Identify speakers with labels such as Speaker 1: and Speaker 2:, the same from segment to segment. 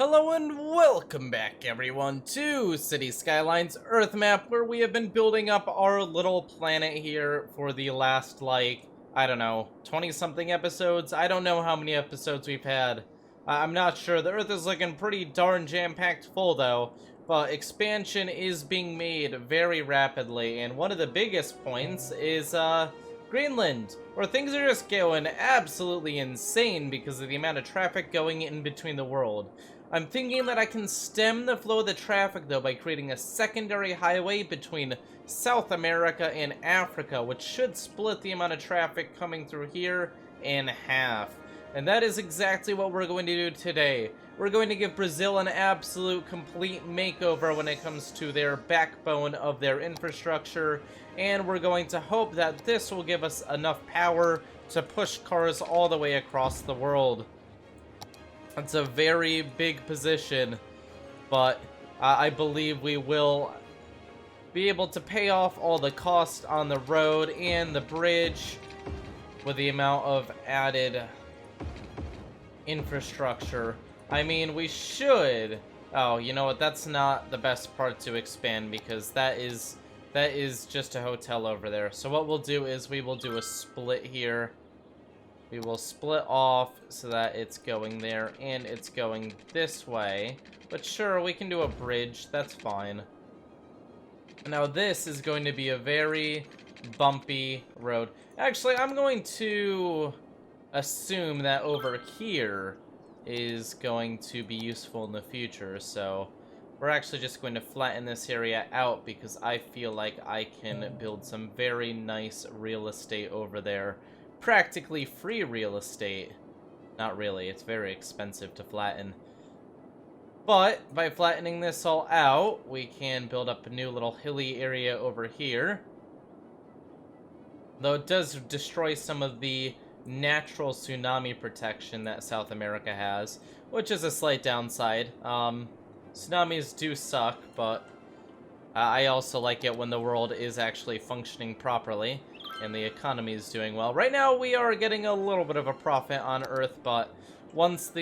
Speaker 1: Hello and welcome back everyone to City Skylines Earth map, where we have been building up our little planet here for the last, I don't know, 20 something episodes. I don't know how many episodes we've had. I'm not sure. The Earth is looking pretty darn jam-packed full though, but expansion is being made very rapidly, and one of the biggest points is Greenland, where things are just going absolutely insane because of the amount of traffic going in between the world. I'm thinking that I can stem the flow of the traffic though by creating a secondary highway between South America and Africa, which should split the amount of traffic coming through here in half. And that is exactly what we're going to do today. We're going to give Brazil an absolute complete makeover when it comes to their backbone of their infrastructure, and we're going to hope that this will give us enough power to push cars all the way across the world. It's a very big position, but I believe we will be able to pay off all the cost on the road and the bridge with the amount of added infrastructure. I mean, we should... Oh, you know what? That's not the best part to expand, because that is just a hotel over there. So what we'll do is we will do a split here. We will split off so that it's going there and it's going this way. But sure, we can do a bridge. That's fine. Now this is going to be a very bumpy road. Actually, I'm going to assume that over here is going to be useful in the future. So we're actually just going to flatten this area out because I feel like I can build some very nice real estate over there. Practically free real estate. Not really, it's very expensive to flatten. But by flattening this all out, we can build up a new little hilly area over here. Though it does destroy some of the natural tsunami protection that South America has, which is a slight downside. Tsunamis do suck, but I also like it when the world is actually functioning properly and the economy is doing well. Right now we are getting a little bit of a profit on Earth, but once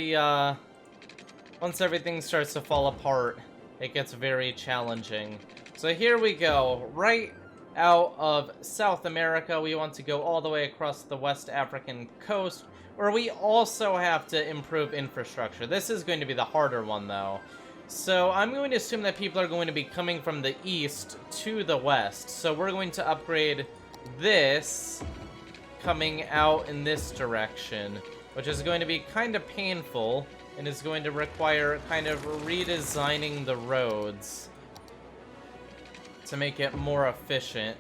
Speaker 1: everything starts to fall apart, it gets very challenging. So here we go, right out of South America. We want to go all the way across the West African coast, where we also have to improve infrastructure. This is going to be the harder one though. So I'm going to assume that people are going to be coming from the east to the west. So we're going to upgrade this coming out in this direction, which is going to be kind of painful and is going to require kind of redesigning the roads to make it more efficient.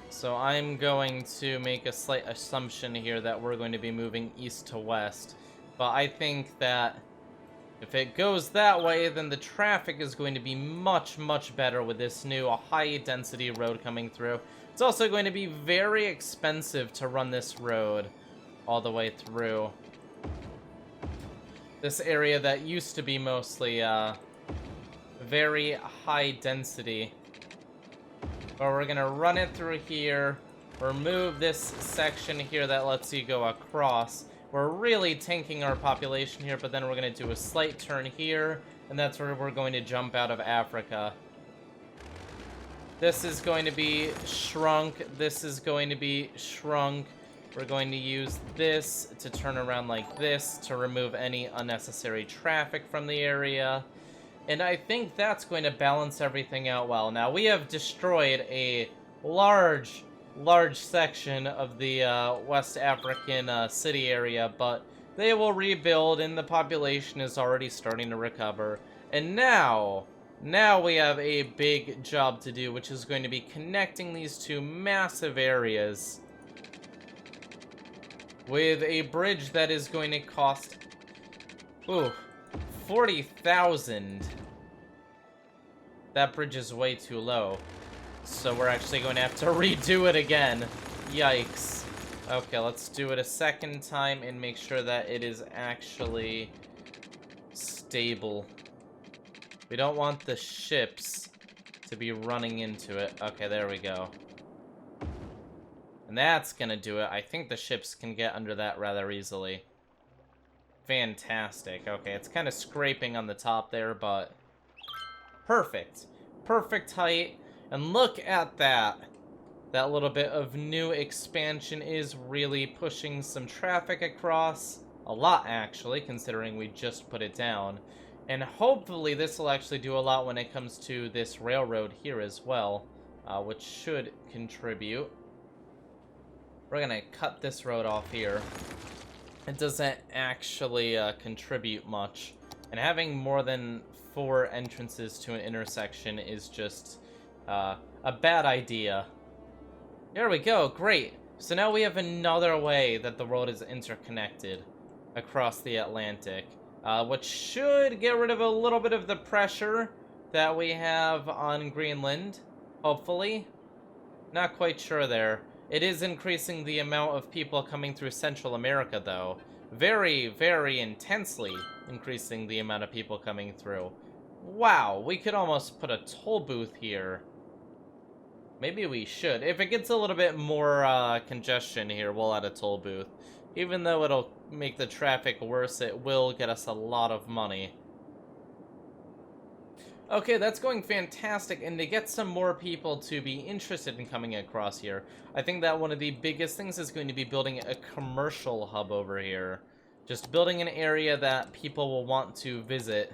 Speaker 1: So I'm going to make a slight assumption here that we're going to be moving east to west. But I think that if it goes that way, then the traffic is going to be much, much better with this new high-density road coming through. It's also going to be very expensive to run this road all the way through this area that used to be mostly very high density. But we're gonna run it through here, remove this section here that lets you go across. We're really tanking our population here, but then we're going to do a slight turn here, and that's where we're going to jump out of Africa. This is going to be shrunk. This is going to be shrunk. We're going to use this to turn around like this to remove any unnecessary traffic from the area. And I think that's going to balance everything out well. Now, we have destroyed a large section of the West African city area, but they will rebuild and the population is already starting to recover. And now we have a big job to do, which is going to be connecting these two massive areas with a bridge that is going to cost 40,000. That bridge is way too low. So we're actually going to have to redo it again. Yikes. Okay, let's do it a second time and make sure that it is actually stable. We don't want the ships to be running into it. Okay, there we go. And that's gonna do it. I think the ships can get under that rather easily. Fantastic. Okay, it's kind of scraping on the top there, but perfect. Perfect height. And look at that. That little bit of new expansion is really pushing some traffic across. A lot, actually, considering we just put it down. And hopefully this will actually do a lot when it comes to this railroad here as well, which should contribute. We're going to cut this road off here. It doesn't actually contribute much. And having more than 4 entrances to an intersection is just a bad idea. There we go, great. So now we have another way that the world is interconnected across the Atlantic, which should get rid of a little bit of the pressure that we have on Greenland, hopefully. Not quite sure there. It is increasing the amount of people coming through Central America, though. Very, very intensely increasing the amount of people coming through. Wow, we could almost put a toll booth here. Maybe we should. If it gets a little bit more congestion here, we'll add a toll booth. Even though it'll make the traffic worse, it will get us a lot of money. Okay, that's going fantastic, and to get some more people to be interested in coming across here, I think that one of the biggest things is going to be building a commercial hub over here. Just building an area that people will want to visit.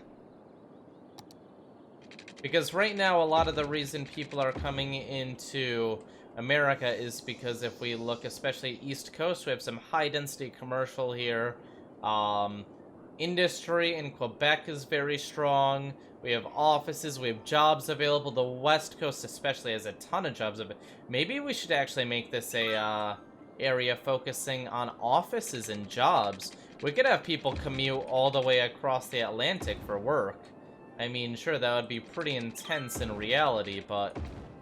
Speaker 1: Because right now, a lot of the reason people are coming into America is because if we look especially East Coast, we have some high-density commercial here. Industry in Quebec is very strong. We have offices, we have jobs available. The West Coast especially has a ton of jobs. Maybe we should actually make this a area focusing on offices and jobs. We could have people commute all the way across the Atlantic for work. I mean, sure, that would be pretty intense in reality, but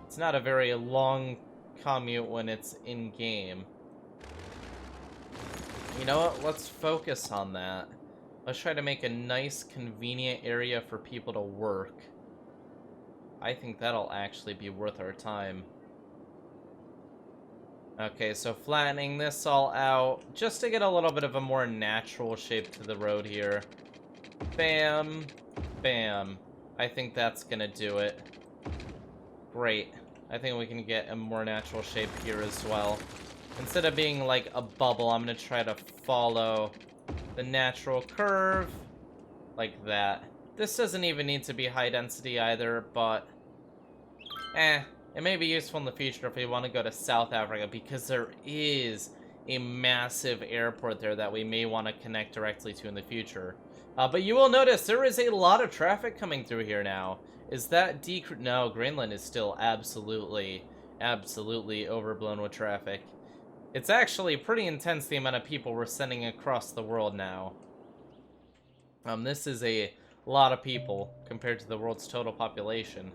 Speaker 1: it's not a very long commute when it's in-game. You know what? Let's focus on that. Let's try to make a nice, convenient area for people to work. I think that'll actually be worth our time. Okay, so flattening this all out, just to get a little bit of a more natural shape to the road here. Bam. Bam. I think that's gonna do it. Great. I think we can get a more natural shape here as well. Instead of being like a bubble, I'm gonna try to follow the natural curve like that. This doesn't even need to be high density either, but it may be useful in the future if we want to go to South Africa, because there is a massive airport there that we may want to connect directly to in the future. But you will notice there is a lot of traffic coming through here now. Is that no, Greenland is still absolutely overblown with traffic. It's actually pretty intense, the amount of people we're sending across the world now. This is a lot of people compared to the world's total population.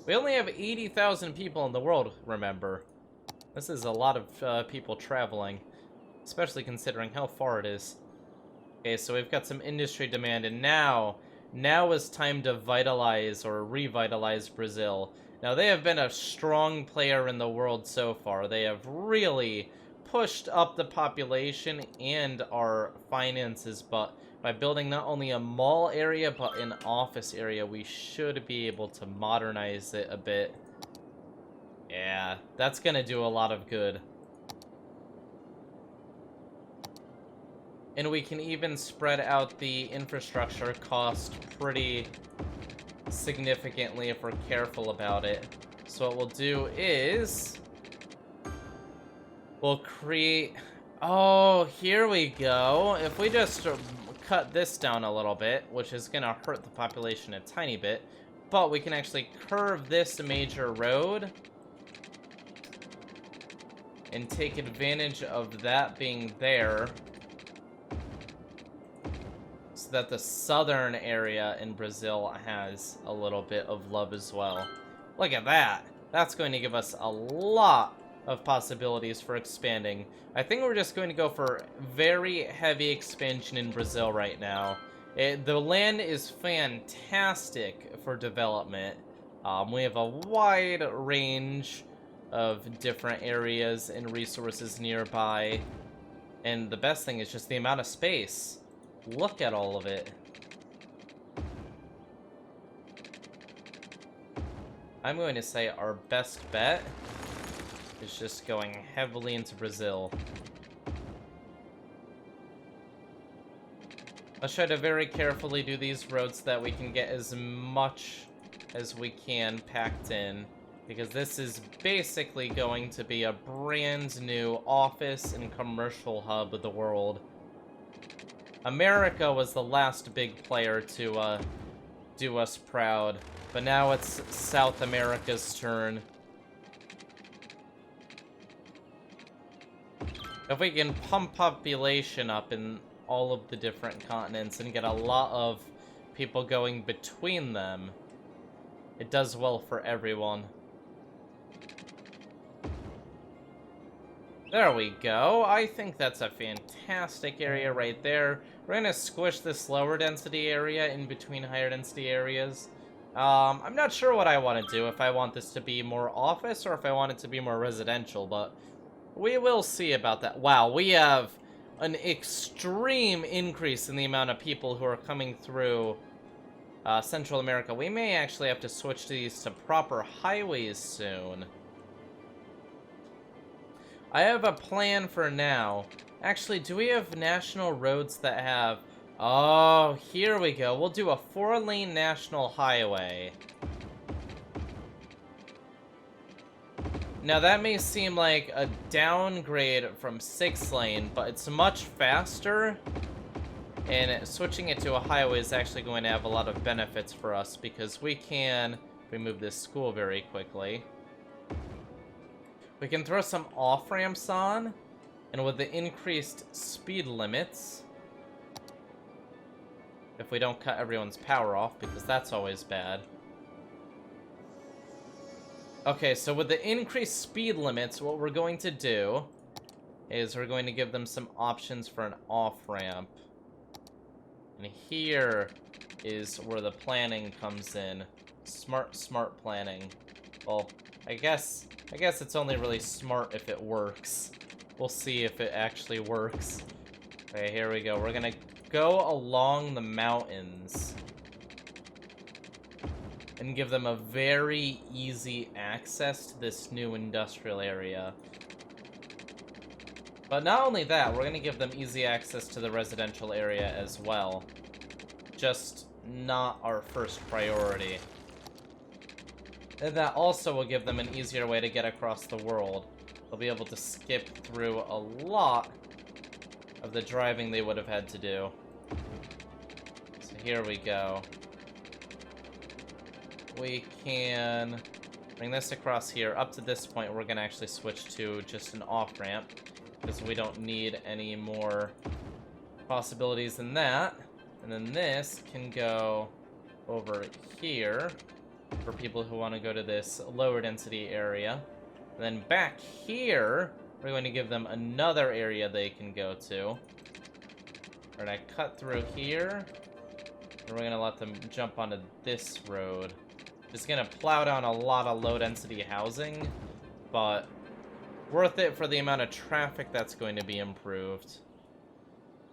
Speaker 1: We only have 80,000 people in the world, remember. This is a lot of people traveling, especially considering how far it is. Okay, so we've got some industry demand, and now is time to vitalize or revitalize Brazil. Now, they have been a strong player in the world so far. They have really pushed up the population and our finances, but by building not only a mall area, but an office area, we should be able to modernize it a bit. Yeah, that's gonna do a lot of good. And we can even spread out the infrastructure cost pretty significantly if we're careful about it. So what we'll do is we'll create... Oh, here we go. If we just cut this down a little bit, which is gonna hurt the population a tiny bit, but we can actually curve this major road and take advantage of that being there, so that the southern area in Brazil has a little bit of love as well. Look at that. That's going to give us a lot of possibilities for expanding. I think we're just going to go for very heavy expansion in Brazil right now. The land is fantastic for development. We have a wide range of different areas and resources nearby. And the best thing is just the amount of space. look at all of it. I'm going to say our best bet is just going heavily into Brazil. Let's try to very carefully do these roads so that we can get as much as we can packed in, because this is basically going to be a brand new office and commercial hub of the world. America was the last big player to do us proud, but now it's South America's turn. If we can pump population up in all of the different continents and get a lot of people going between them, it does well for everyone. There we go. I think that's a fantastic area right there. We're gonna squish this lower density area in between higher density areas. I'm not sure what I want to do, if I want this to be more office or if I want it to be more residential, but we will see about that. Wow, we have an extreme increase in the amount of people who are coming through Central America. We may actually have to switch these to proper highways soon. I have a plan for now. Actually, do we have national roads that have... Oh, here we go. We'll do a 4-lane national highway. Now, that may seem like a downgrade from 6-lane, but it's much faster. And switching it to a highway is actually going to have a lot of benefits for us, because we can remove this school very quickly. We can throw some off-ramps on, and with the increased speed limits, if we don't cut everyone's power off, because that's always bad. Okay, so with the increased speed limits, what we're going to do is we're going to give them some options for an off-ramp. And here is where the planning comes in. Smart planning. Well, I guess it's only really smart if it works. We'll see if it actually works. Okay, here we go. We're gonna go along the mountains and give them a very easy access to this new industrial area. But not only that, we're gonna give them easy access to the residential area as well. Just not our first priority. And that also will give them an easier way to get across the world. They'll be able to skip through a lot of the driving they would have had to do. So here we go. We can bring this across here. Up to this point, we're gonna actually switch to just an off-ramp, because we don't need any more possibilities than that. And then this can go over here for people who want to go to this lower density area. And then back here, we're going to give them another area they can go to. We're going to cut through here, and we're going to let them jump onto this road. It's going to plow down a lot of low density housing, but worth it for the amount of traffic that's going to be improved.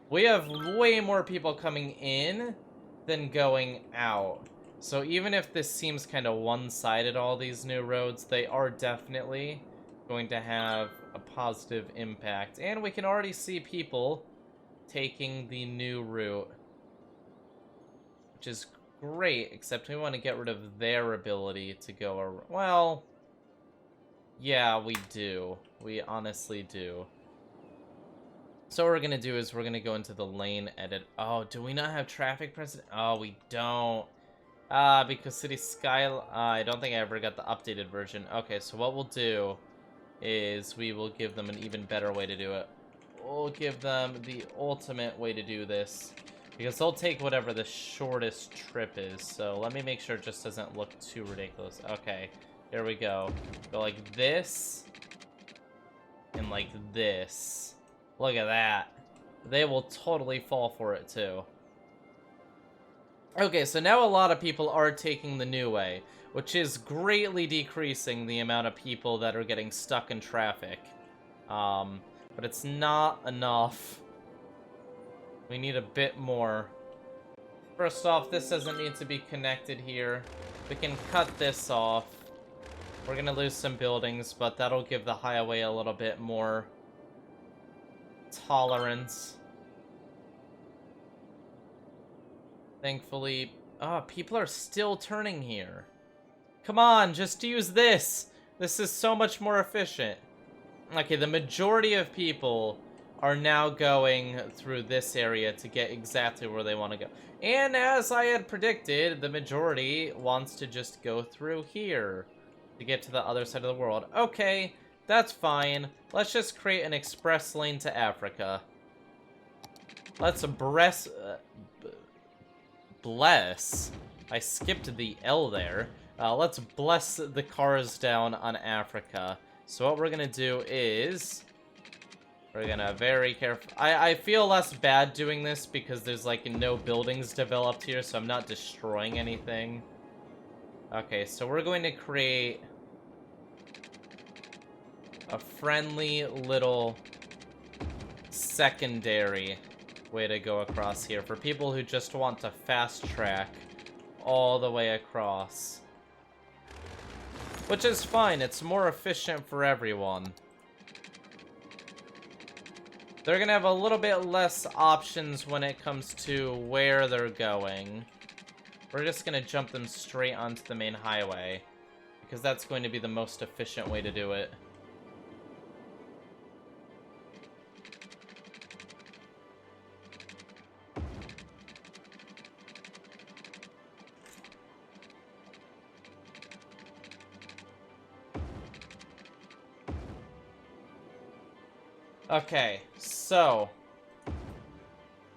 Speaker 1: We have way more people coming in than going out. So even if this seems kind of one-sided, all these new roads, they are definitely going to have a positive impact. And we can already see people taking the new route, which is great, except we want to get rid of their ability to go around. Well, yeah, we do. We honestly do. So what we're going to do is we're going to go into the lane edit. Oh, do we not have traffic precedent? Oh, we don't. Because City Skyline... I don't think I ever got the updated version. Okay, so what we'll do is we will give them an even better way to do it. We'll give them the ultimate way to do this, because they'll take whatever the shortest trip is. So let me make sure it just doesn't look too ridiculous. Okay, here we go. Go like this, and like this. Look at that. They will totally fall for it, too. Okay, so now a lot of people are taking the new way, which is greatly decreasing the amount of people that are getting stuck in traffic. But it's not enough We need a bit more. First off, this doesn't need to be connected here. We can cut this off. We're gonna lose some buildings, but that'll give the highway a little bit more tolerance. Thankfully, people are still turning here. Come on, just use this. This is so much more efficient. Okay, the majority of people are now going through this area to get exactly where they want to go. And as I had predicted, the majority wants to just go through here to get to the other side of the world. Okay, that's fine. Let's just create an express lane to Africa. Let's bless. I skipped the L there. Let's bless the cars down on Africa. So what we're gonna do is we're gonna very careful. I feel less bad doing this because there's like no buildings developed here, so I'm not destroying anything. Okay, so we're going to create a friendly little secondary way to go across here for people who just want to fast track all the way across. Which is fine, it's more efficient for everyone. They're gonna have a little bit less options when it comes to where they're going. We're just gonna jump them straight onto the main highway, because that's going to be the most efficient way to do it. Okay, so...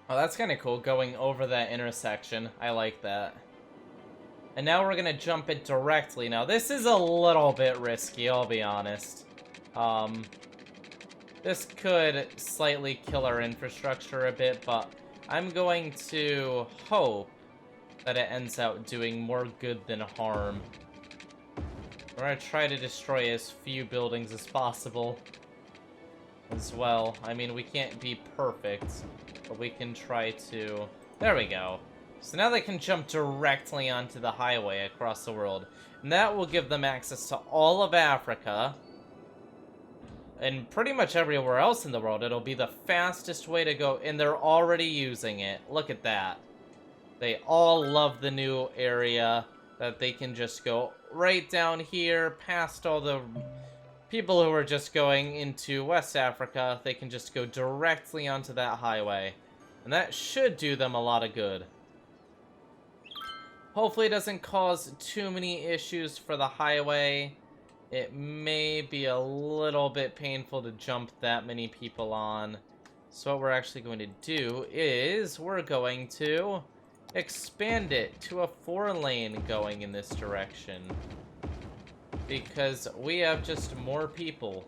Speaker 1: Oh, that's kind of cool, going over that intersection. I like that. And now we're gonna jump it directly. Now, this is a little bit risky, I'll be honest. This could slightly kill our infrastructure a bit, but I'm going to hope that it ends out doing more good than harm. We're gonna try to destroy as few buildings as possible as well. I mean, we can't be perfect, but we can try to... There we go. So now they can jump directly onto the highway across the world. And that will give them access to all of Africa. And pretty much everywhere else in the world. It'll be the fastest way to go. And they're already using it. Look at that. They all love the new area. That they can just go right down here, past all the people who are just going into West Africa. They can just go directly onto that highway. And that should do them a lot of good. Hopefully it doesn't cause too many issues for the highway. It may be a little bit painful to jump that many people on. So what we're actually going to do is we're going to expand it to a 4-lane going in this direction. Because we have just more people.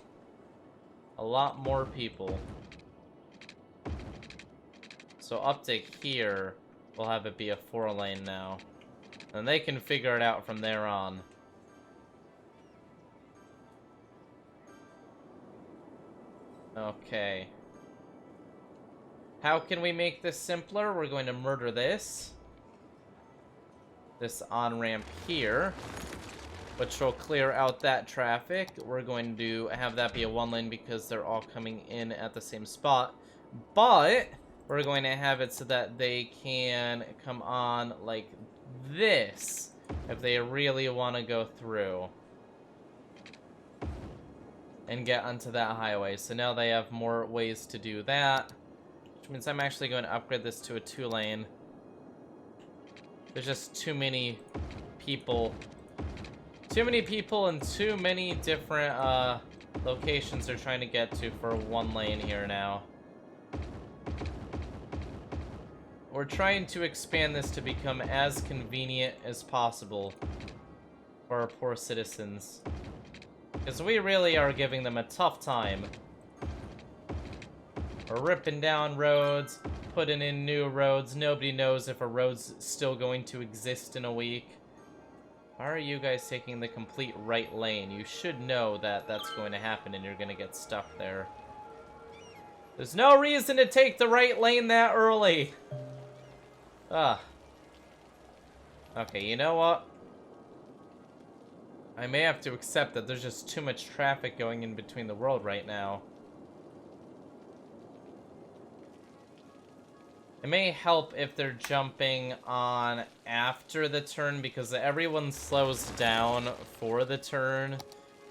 Speaker 1: A lot more people. So up to here, we'll have it be a 4-lane now. And they can figure it out from there on. Okay. How can we make this simpler? We're going to murder this. This on-ramp here. Which will clear out that traffic. We're going to have that be a 1-lane because they're all coming in at the same spot. But we're going to have it so that they can come on like this if they really want to go through and get onto that highway. So now they have more ways to do that, which means I'm actually going to upgrade this to a 2-lane. There's just too many people and too many different locations they're trying to get to for 1 lane here now. We're trying to expand this to become as convenient as possible for our poor citizens. Because we really are giving them a tough time. We're ripping down roads, putting in new roads. Nobody knows if a road's still going to exist in a week. Why are you guys taking the complete right lane? You should know that that's going to happen and you're going to get stuck there. There's no reason to take the right lane that early. Ugh. Okay, you know what? I may have to accept that there's just too much traffic going in between the world right now. It may help if they're jumping on after the turn, because everyone slows down for the turn.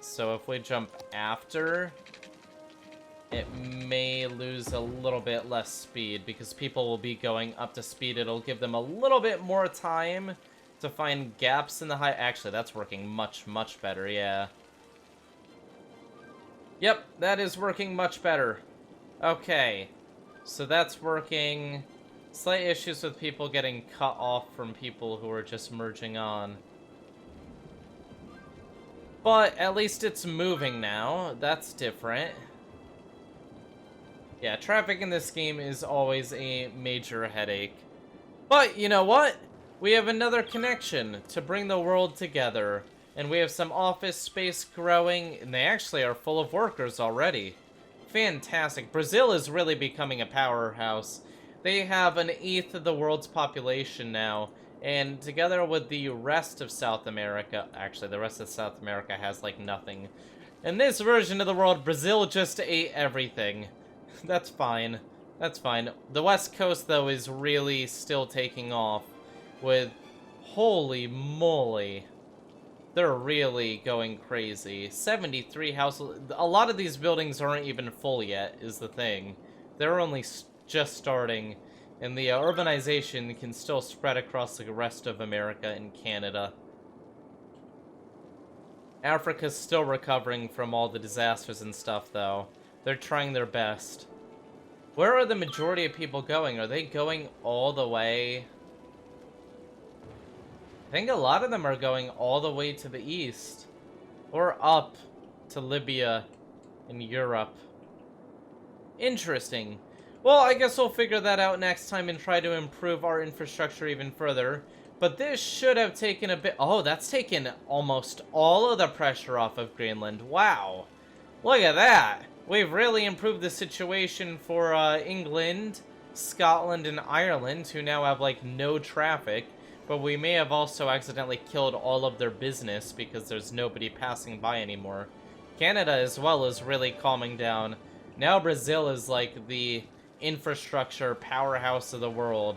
Speaker 1: So if we jump after, it may lose a little bit less speed, because people will be going up to speed. It'll give them a little bit more time to find gaps in the high. Actually, that's working much, much better, yeah. Yep, that is working much better. Okay, so that's working. Slight issues with people getting cut off from people who are just merging on. But at least it's moving now. That's different. Yeah, traffic in this game is always a major headache. But you know what? We have another connection to bring the world together. And we have some office space growing, and they actually are full of workers already. Fantastic. Brazil is really becoming a powerhouse. They have 1/8 of the world's population now, and together with the rest of South America, actually the rest of South America has like nothing. In this version of the world, Brazil just ate everything. That's fine. That's fine. The West Coast, though, is really still taking off with, holy moly, they're really going crazy. 73 houses. A lot of these buildings aren't even full yet, is the thing. They're only just starting, and the urbanization can still spread across the rest of America and Canada. Africa's still recovering from all the disasters and stuff, though. They're trying their best. Where are the majority of people going? Are they going all the way? I think a lot of them are going all the way to the east. Or up to Libya in Europe. Interesting. Well, I guess we'll figure that out next time and try to improve our infrastructure even further. But this should have taken a bit... Oh, that's taken almost all of the pressure off of Greenland. Wow. Look at that. We've really improved the situation for England, Scotland, and Ireland, who now have, like, no traffic. But we may have also accidentally killed all of their business because there's nobody passing by anymore. Canada, as well, is really calming down. Now Brazil is, like, the infrastructure powerhouse of the world.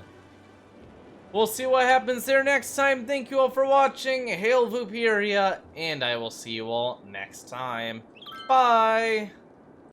Speaker 1: We'll see what happens there next time. Thank you all for watching. Hail Vooperia, and I will see you all next time. Bye!